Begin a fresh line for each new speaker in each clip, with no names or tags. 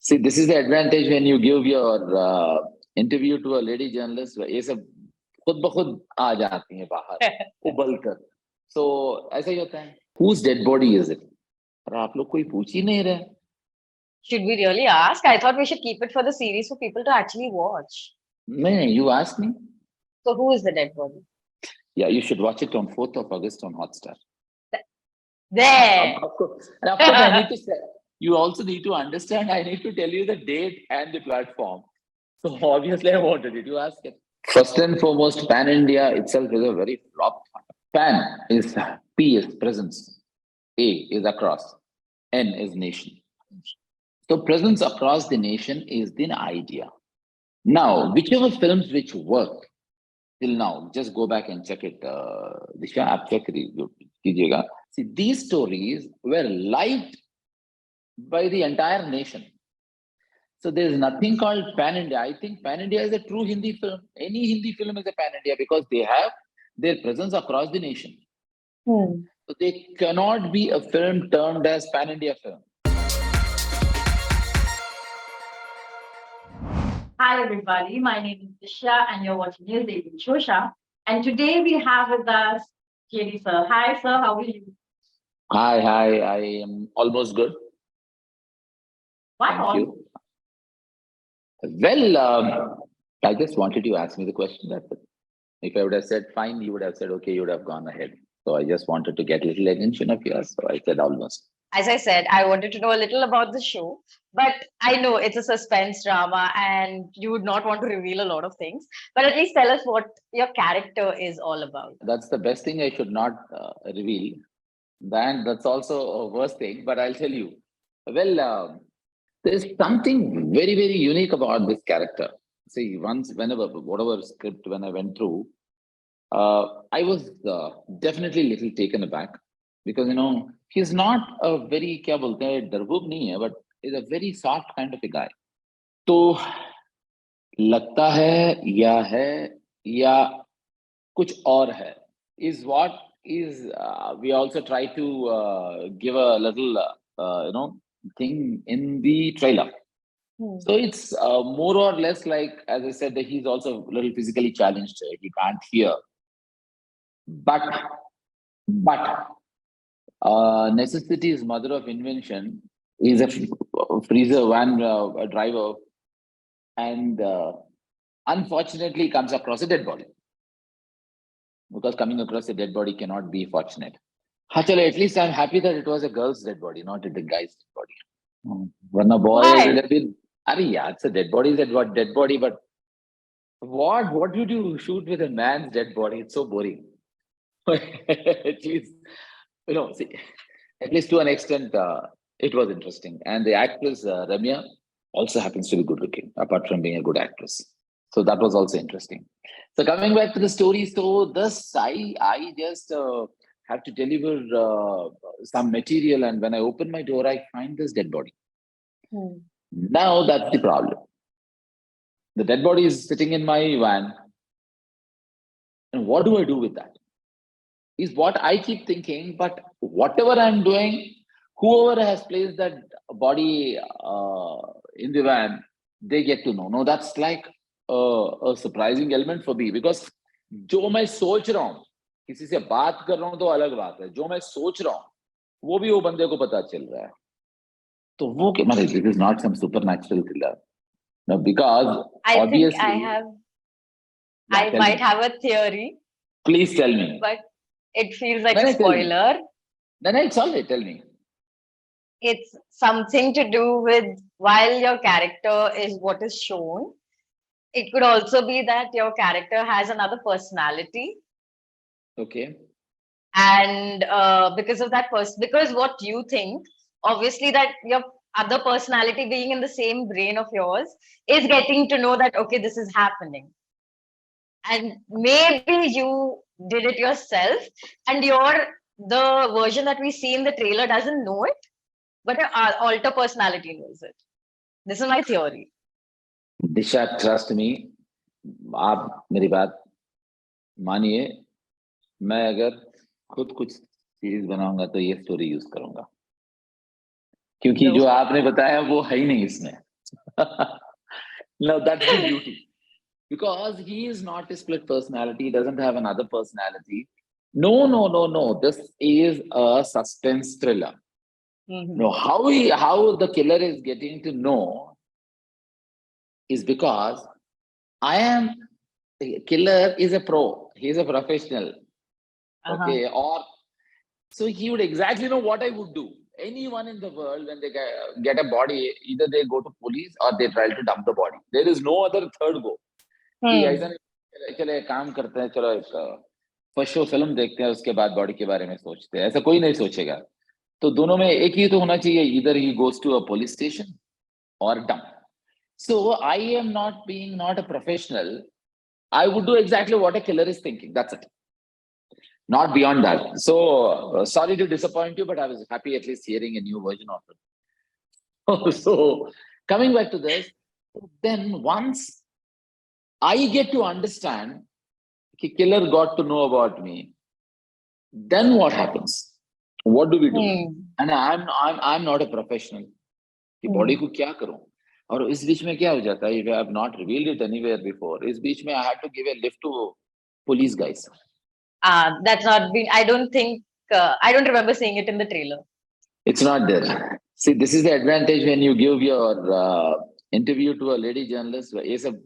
See, this is the advantage when you give your interview to a lady journalist. ये सब खुद ब खुद आ जाती हैं बाहर उबल कर. So ऐसा ही होता है. Whose dead body is it? और आप लोग कोई पूछ ही नहीं रहे.
Should we really ask? I thought we should keep it for the series for people to actually watch.
No, you asked me.
So who is the dead body?
Yeah, you should watch it on 4th of August on Hotstar.
There.
Of course, I need to say, you also need to understand, I need to tell you the date and the platform. So obviously I wanted you to ask it. First and foremost, Pan India itself is a very flop. Pan is P is presence, A is across, N is nation. So presence across the nation is the idea. Now, whichever films which work till now, just go back and check it. Dishya, aap check kijiyega. See, these stories were liked by the entire nation. So there is nothing called Pan India. I think Pan India is a true Hindi film. Any Hindi film is a Pan India because they have their presence across the nation. So they cannot be a film termed as Pan India film.
Hi everybody, my name is Dishya and you're watching JD Showsha. And today we have with us JD sir. Hi sir, how are you?
Hi, I am almost good.
Why
Thank
almost?
you. Well, I just wanted you to ask me the question. That's it. If I would have said fine, you would have said okay, you would have gone ahead. So I just wanted to get a little attention of yours. So I said almost.
As I said, I wanted to know a little about the show, but I know it's a suspense drama and you would not want to reveal a lot of things. But at least tell us what your character is all about.
That's the best thing I should not reveal. Then that's also a worst thing, but I'll tell you. Well, there's something very, very unique about this character. See, whatever script, when I went through, I was definitely a little taken aback because, he's not a very, kya bolte hain, darbuk nahi hai, but is a very soft kind of a guy. तो लगता है या कुछ और है is what is we also try to give a little thing in the trailer. So it's more or less like, as I said, that he's also a little physically challenged. He can't hear, but necessity is mother of invention. He's a freezer van driver, and unfortunately comes across a dead body. Because coming across a dead body cannot be fortunate. At least I'm happy that it was a girl's dead body, not a guy's dead body. When a boy would have been, it's a dead body, dead body, but what would you shoot with a man's dead body? It's so boring. At least, see, at least to an extent, it was interesting. And the actress, Ramya, also happens to be good looking, apart from being a good actress. So that was also interesting. So coming back to the story, so this, I just have to deliver some material, and when I open my door, I find this dead body. Now that's the problem. The dead body is sitting in my van. And what do I do with that? Is what I keep thinking, but whatever I'm doing, whoever has placed that body in the van, they get to know. No, that's like a surprising element for me, because जो मैं सोच रहा हूँ, किसी से बात कर रहा हूँ तो अलग बात है, जो मैं सोच रहा हूँ वो भी वो बंदे को पता चल रहा है. तो वो क्या, मतलब this is not some supernatural thriller. No, because
I
obviously
think I might have a theory.
Please tell me.
But it feels like a spoiler.
Then it's all right, tell me.
It's something to do with, while your character is what is shown, it could also be that your character has another personality.
Okay.
And because of that because what you think, obviously that your other personality being in the same brain of yours is getting to know that, okay, this is happening. And maybe you did it yourself, and the version that we see in the trailer doesn't know it, but your alter personality knows it. This is my theory.
Dishya, trust me, आप मेरी बात मानिए, मैं अगर खुद कुछ series बनाऊंगा तो ये स्टोरी यूज करूंगा, क्योंकि जो आपने बताया वो है ही नहीं इसमें. Now that's the beauty. Because he is not a split personality, he doesn't have another personality. No, no, no, no. This is a suspense thriller. No, how the killer is getting to know is because I am the killer is a pro. He is a professional. Okay, or so he would exactly know what I would do. Anyone in the world, when they get a body, either they go to police or they try to dump the body. There is no other third go. कि ऐसा नहीं चले एक काम करते हैं चलो एक फर्स्ट शो फिल्म देखते हैं उसके बाद बॉडी के बारे में सोचते हैं ऐसा कोई नहीं सोचेगा तो दोनों में एक ही तो होना चाहिए either he goes to a police station or dump. So I am not being not a professional. I would do exactly what a killer is thinking. That's it. Not beyond that. So sorry to disappoint you, but I was happy at least hearing a new version of it. So coming back to this, then once I get to understand the killer got to know about me. Then what happens? What do we do? And I'm not a professional. कि body को क्या करूं? और इस बीच में क्या हो जाता है? I have not revealed it anywhere before. इस बीच में I had to give a lift to police guys.
That's not been. I don't think. I don't remember seeing it in the trailer.
It's not there. See, this is the advantage when you give your interview to a lady journalist. ये सब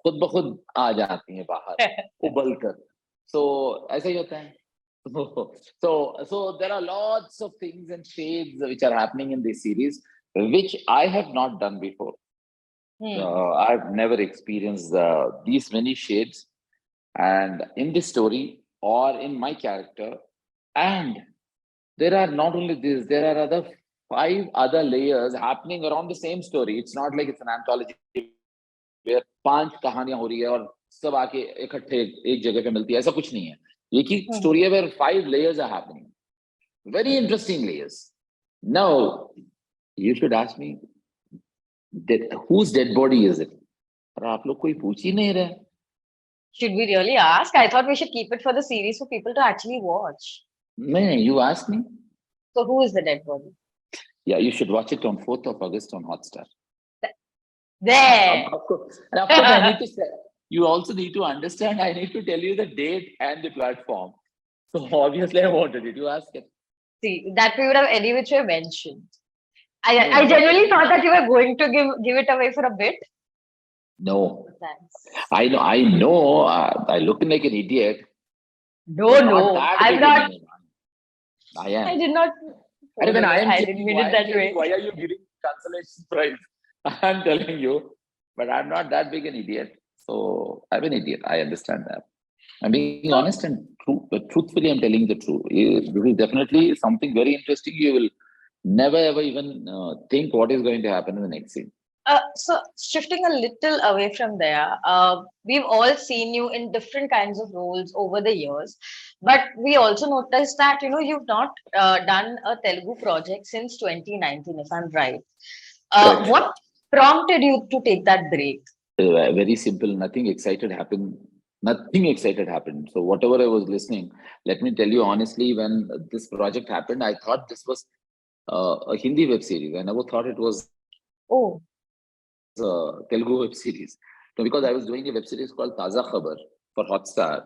खुद ब खुद आ जाती हैं बाहर उबल कर so ऐसा ही होता है so there are lots of things and shades which are happening in this series which I have not done before. I've never experienced these many shades and in this story or in my character, and there are not only this, there are other 5 other layers happening around the same story. It's not like it's an anthology where 5 कहानियां हो रही है और सब आके इकट्ठे एक जगह पे मिलती है ऐसा कुछ नहीं है ये की स्टोरी है where 5 layers are happening, very interesting layers. Now you should ask me whose dead body is it? और आप लोग कोई पूछ ही नहीं रहे.
Should we really ask? I thought we should keep it for the series for people to actually watch.
No, you ask me.
So who is the dead body?
Yeah, you should watch it on 4th of August on Hotstar.
There.
Of course, I need to say, you also need to understand, I need to tell you the date and the platform. So obviously I wanted you to ask it.
See, that we would have any which way mentioned. I genuinely thought that you were going to give it away for a bit.
No.
Thanks.
I know. I look like an idiot.
No, I'm not.
I am.
I did not.
I
didn't mean it that way.
Why are you giving consolation prize? I'm telling you, but I'm not that big an idiot. So I'm an idiot. I understand that. I'm being honest and true. But truthfully, I'm telling the truth. This is definitely something very interesting. You will never ever even think what is going to happen in the next scene.
So shifting a little away from there, we've all seen you in different kinds of roles over the years, but we also noticed that you've not done a Telugu project since 2019, if I'm right. What prompted you to take that break?
Very simple. Nothing excited happened. So whatever I was listening, let me tell you honestly, when this project happened, I thought this was a Hindi web series. I never thought it was Telugu web series. So because I was doing a web series called Taza Khabar for Hotstar.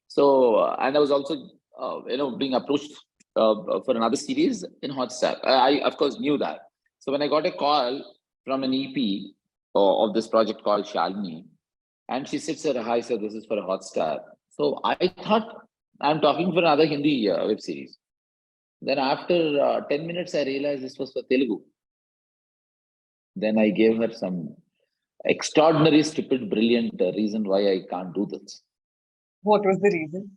So and I was also being approached for another series in Hotstar. I of course knew that. So when I got a call from an EP of this project called Shalini, and she said, "Sir, hi sir, this is for a Hotstar." So I thought I'm talking for another Hindi web series. Then after 10 minutes, I realized this was for Telugu. Then I gave her some extraordinary, stupid, brilliant reason why I can't do this.
What was the reason?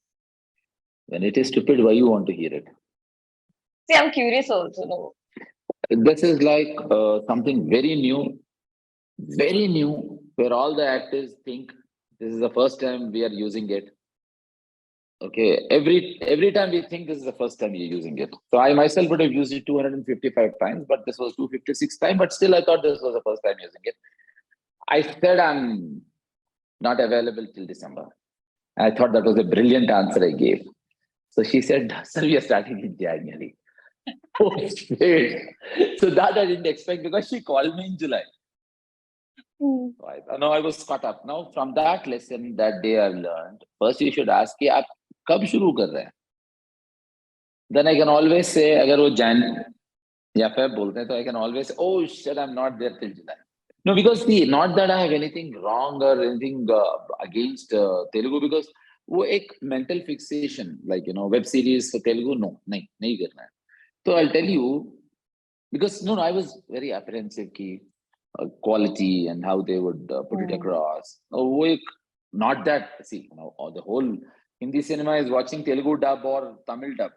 When it is stupid, why you want to hear it?
See, I'm curious also. No.
This is like something very new, where all the actors think this is the first time we are using it. Okay, every time we think this is the first time you're using it. So I myself would have used it 255 times, but this was 256 times, but still I thought this was the first time using it. I said I'm not available till December. I thought that was a brilliant answer I gave. So she said, "Sir, we are starting in January." Oh, shit. So that I didn't expect because she called me in July. No, I was caught up. Now, from that lesson that day I learned, first you should ask कि आप कब शुरू कर रहे हैं? Then I can always say, अगर वो Jan या Feb बोलते हैं, तो I can always say, oh shit, I'm not there till July. No, because see, not that I have anything wrong or anything against Telugu, because वो एक mental fixation, like web series for Telugu, no, नहीं करना है. So I'll tell you, because no, I was very apprehensive कि quality and how they would put it across. वो एक, not that, see, the whole Hindi cinema is watching Telugu dub or Tamil dub.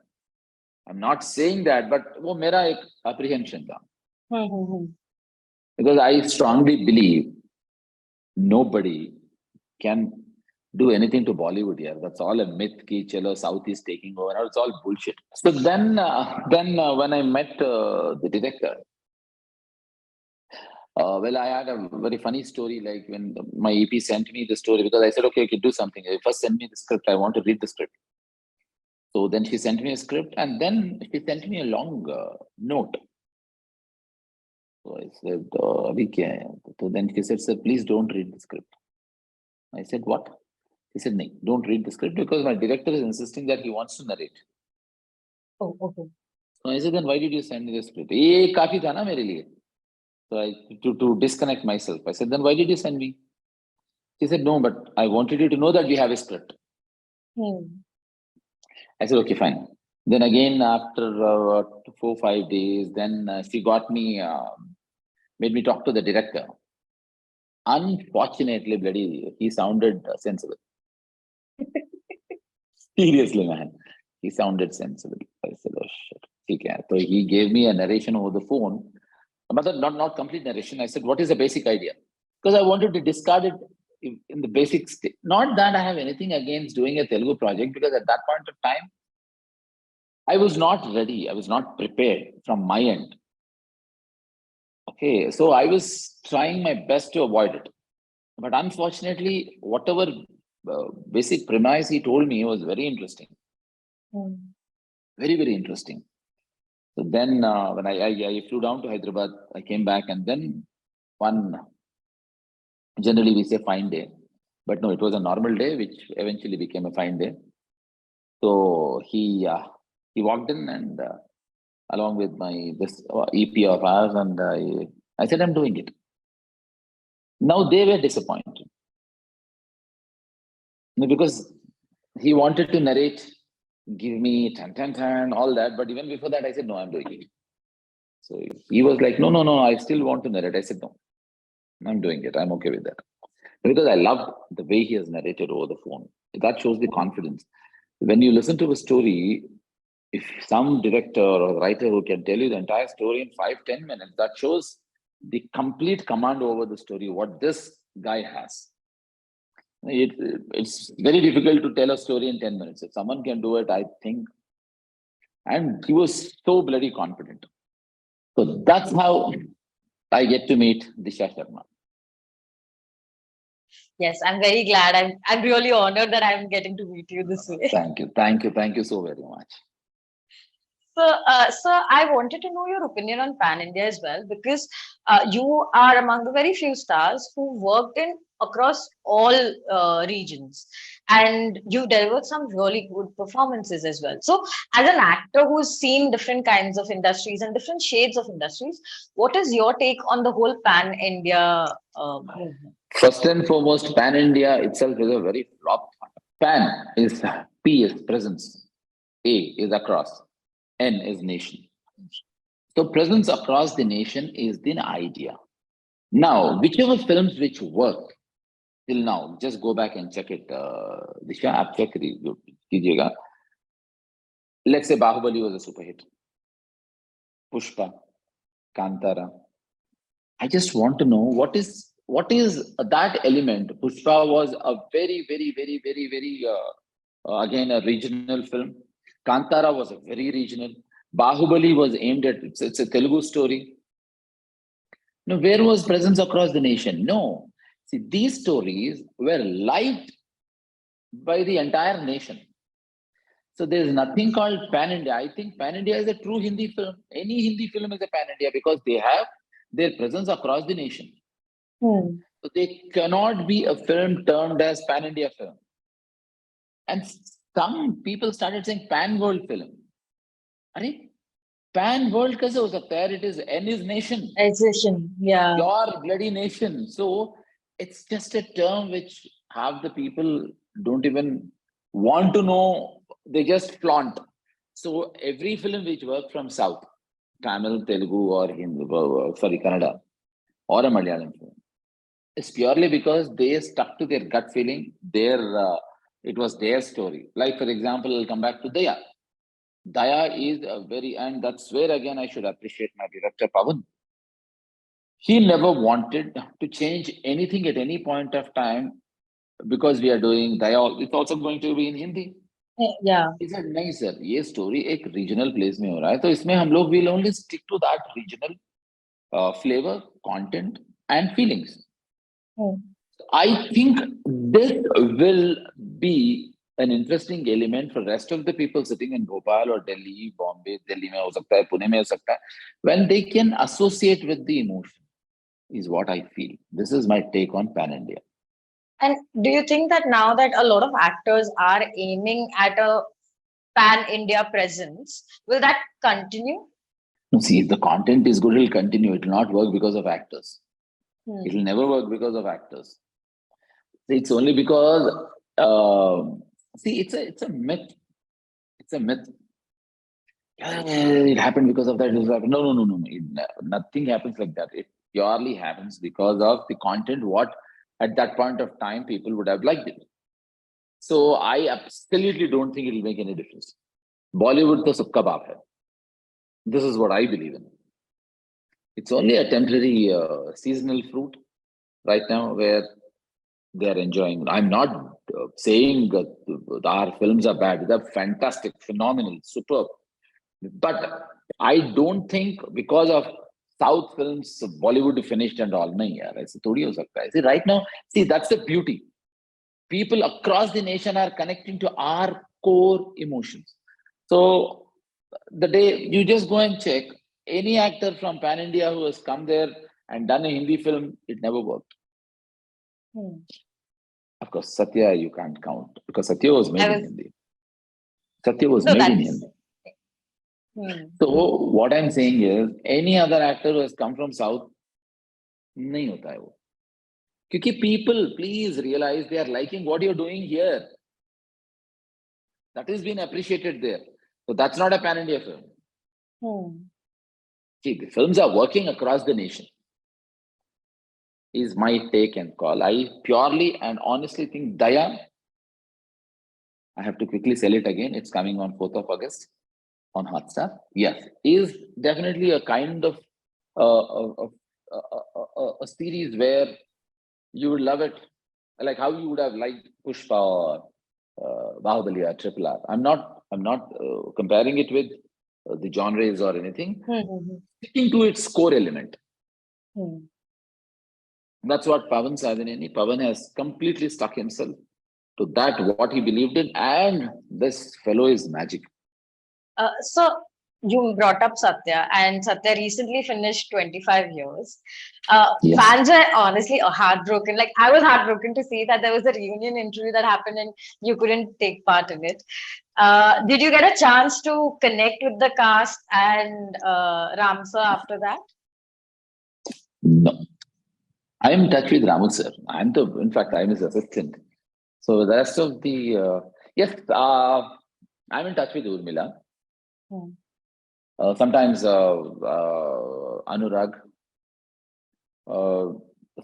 I'm not saying that, but वो मेरा एक apprehension था. Because I strongly believe nobody can do anything to Bollywood here. That's all a myth ki chalo South is taking over. It's all bullshit. So then when I met the director, well, I had a very funny story. Like when my EP sent me the story, because I said, okay, you can do something. First send me the script. I want to read the script. So then she sent me a script, and then she sent me a long note. So I said, "Abhi kya hai?" So then she said, "Sir, please don't read the script." I said, "What?" He said, "No, don't read the script because my director is insisting that he wants to narrate."
Oh, okay.
So I said, "Then why did you send me the script?" ये काफी था ना मेरे लिए. So I to disconnect myself. I said, "Then why did you send me?" She said, "No, but I wanted you to know that we have a script." I said, "Okay, fine." Then again, after 4-5 days, then she got me, made me talk to the director. Unfortunately, bloody, he sounded sensible. Seriously, man, he sounded sensible. I said, "Oh shit." Okay. So he gave me a narration over the phone, but not complete narration. I said, "What is the basic idea?" Because I wanted to discard it in the basic state. Not that I have anything against doing a Telugu project, because at that point of time, I was not ready. I was not prepared from my end. Okay, so I was trying my best to avoid it. But unfortunately, whatever basic premise he told me was very interesting. Very, very interesting. So then when I flew down to Hyderabad, I came back, and then generally we say fine day. But no, it was a normal day, which eventually became a fine day. So he walked in, and along with this EP of ours, and I said, "I'm doing it." Now they were disappointed. Because he wanted to narrate, give me tan, all that. But even before that, I said, "No, I'm doing it." So he was like, no, I still want to narrate. I said, "No, I'm doing it. I'm okay with that." Because I love the way he has narrated over the phone. That shows the confidence. When you listen to a story, if some director or writer who can tell you the entire story in 5-10 minutes, that shows the complete command over the story, what this guy has. It's very difficult to tell a story in 10 minutes. If someone can do it, I think. And he was so bloody confident. So that's how I get to meet Dishya Sharma.
Yes, I'm very glad. I'm really honored that I'm getting to meet you this way.
Thank you so very much.
So I wanted to know your opinion on Pan India as well, because you are among the very few stars who worked in across all regions, and you delivered some really good performances as well. So, as an actor who's seen different kinds of industries and different shades of industries, what is your take on the whole Pan India movement?
First and foremost, Pan India itself is a very flop. Pan is P is presence, A is across, N is nation. So presence across the nation is the idea. Now, whichever films which work till now, just go back and check it. Dishya, aap check कीजिएगा. Let's say Bahubali was a super hit. Pushpa, Kantara. I just want to know what is that element. Pushpa was a very, very, very, very, very again a regional film. Kantara was a very regional. Bahubali was aimed at it's a Telugu story. Now, where was presence across the nation? No. See, these stories were liked by the entire nation. So there's nothing called Pan India. I think Pan India is a true Hindi film. Any Hindi film is a Pan India because they have their presence across the nation. So they cannot be a film termed as pan India film. And some people started saying pan world film. अरे pan world कैसे हो सकता है? It is N is nation,
Exhibition, yeah.
your bloody nation. So it's just a term which half the people don't even want to know. They just flaunt. So every film which works from South, Tamil, Telugu, or Hindi, sorry, Kannada, or a Malayalam film, it's purely because they stuck to their gut feeling. It was their story. Like for example, I'll come back to Dayaa. Dayaa is a very, and that's where again I should appreciate my director Pavan. He never wanted to change anything at any point of time because we are doing Dayaa. It's also going to be in Hindi.
Yeah.
He said, नहीं sir, ये story एक regional place में हो रहा है, तो इसमें हम लोग will only stick to that regional flavor, content, and feelings. I think this will be an interesting element for rest of the people sitting in Bhopal or Delhi, Bombay, Delhi mein ho sakta hai, Pune mein ho sakta hai, when they can associate with the emotion, is what I feel. This is my take on Pan India.
And do you think that now that a lot of actors are aiming at a pan India presence, will that continue?
See, if the content is good, it will continue. It will not work because of actors. It will
Hmm.
never work because of actors. It's only because see, it's a myth. It's a myth. It happened because of that. It happened. No. Nothing happens like that. It purely happens because of the content. What at that point of time people would have liked it. So I absolutely don't think it will make any difference. Bollywood to sabka baap hai. This is what I believe in. It's only a temporary seasonal fruit right now where they are enjoying. I'm not saying that our films are bad. They're fantastic, phenomenal, superb. But I don't think because of South films, Bollywood finished and all. Nahin yaar, aise thodi ho sakta hai. See, right now, see, that's the beauty. People across the nation are connecting to our core emotions. So the day you just go and check any actor from Pan India who has come there and done a Hindi film, it never worked. Of course, Satya you can't count because Satya was made in Hindi. Satya was made in Hindi. So what I'm saying is, any other actor who has come from South, नहीं होता है वो. क्योंकि people, please realize they are liking what you're doing here. That is being appreciated there. So that's not a pan India film. See, the films are working across the nation. Is my take and call. I purely and honestly think Dayaa, I have to quickly sell it again. It's coming on 4th of August on Hotstar. Yes, is definitely a kind of a series where you would love it, like how you would have liked Pushpa or Bahubali or Triple R. I'm not comparing it with the genres or anything. Sticking to its core element. That's what Pavan Savineni. Pavan has completely stuck himself to that, what he believed in, and this fellow is magic.
So you brought up Satya, and Satya recently finished 25 years.
Yes.
Fans are honestly heartbroken. Like, I was heartbroken to see that there was a reunion interview that happened and you couldn't take part in it. Did you get a chance to connect with the cast and Ram sir after that?
No. I am in touch with Ramu sir. In fact, I'm his assistant. So the rest of the, yes, I'm in touch with Urmila. Sometimes Anurag.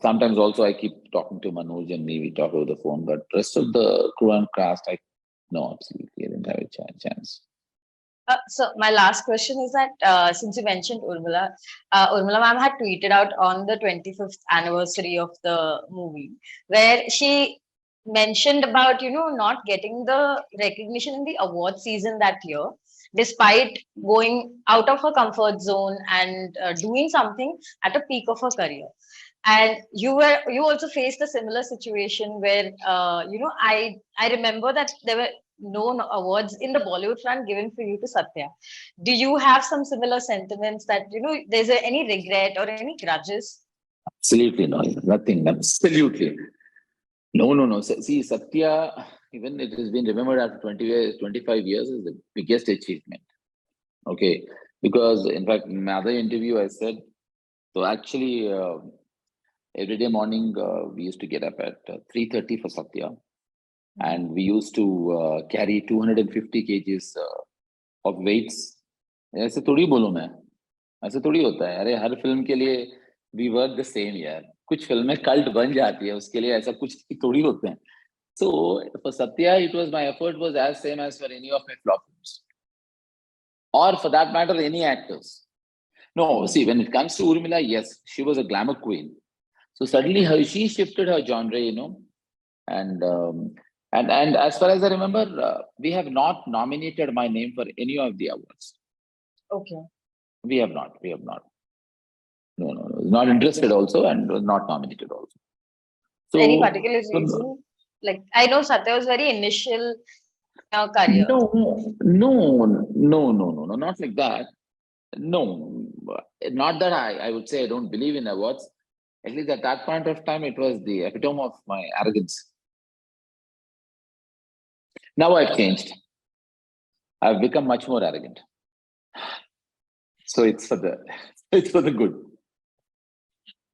Sometimes also I keep talking to Manoj and me, we talk over the phone, but rest of the crew and cast, no, absolutely, I didn't have a chance.
So my last question is that since you mentioned Urmila, Urmila ma'am had tweeted out on the 25th anniversary of the movie, where she mentioned about, not getting the recognition in the award season that year, despite going out of her comfort zone and doing something at a peak of her career. And you also faced a similar situation where, I remember that there were no awards in the Bollywood front given for you to Satya. Do you have some similar sentiments that, there's any regret or any grudges?
Absolutely no, nothing. Absolutely. No. See, Satya, even it has been remembered after 20 years, 25 years, is the biggest achievement. Okay. Because, in fact, in my other interview, I said, so actually, every day morning, we used to get up at 3:30 for Satya. And we used to carry 250 kgs of weights. ऐसे थोड़ी बोलूं मैं, ऐसे थोड़ी होता है. अरे हर film के लिए we work the same यार. कुछ फिल्में कल्ट बन जाती है, उसके लिए ऐसा कुछ थोड़ी होते हैं. So for Satya, it was my effort was as same as for any of my flop films, or for that matter, any actors. No, see, when it comes to Urmila, yes, she was a glamour queen. So suddenly she shifted her genre, and and as far as I remember, we have not nominated my name for any of the awards.
Okay.
We have not. No. Not interested also, and was not nominated also. So,
Any particular reason? Like, I know Satya was very initial in your career.
No, not like that. No, not that I would say I don't believe in awards. At least at that point of time, it was the epitome of my arrogance. Now I've changed. I've become much more arrogant. So it's for the good.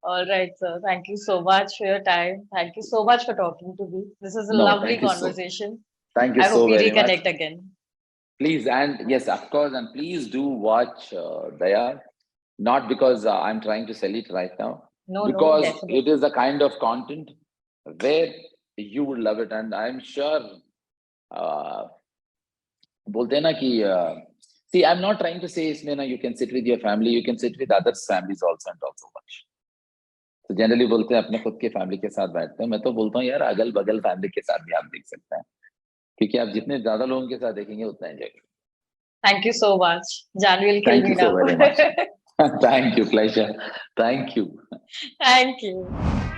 All right, sir. Thank you so much for your time. Thank you so much for talking to me. This is a
No,
lovely
thank you
conversation.
Thank you
I hope
so
we
very much.
reconnect again.
Please, and yes, of course, and please do watch Dayaa. Not because I'm trying to sell it right now,
No,
because
definitely.
it is the kind of content where you would love it, and I'm sure. बोलते हैं ना कि see, I'm not trying to say इसमें ना you can sit with your family, you can sit with others' families also and talk so much. तो generally बोलते हैं अपने खुद के फैमिली के साथ बैठते हैं. मैं तो बोलता हूँ यार अगल बगल फैमिली के साथ भी आप देख सकते हैं, क्योंकि आप जितने ज्यादा लोगों के साथ देखेंगे उतना एंजॉय करेंगे.
Thank you so much. Jan will kill
Thank
me
you so
now.
very much. Thank you, pleasure. Thank you.
Thank you.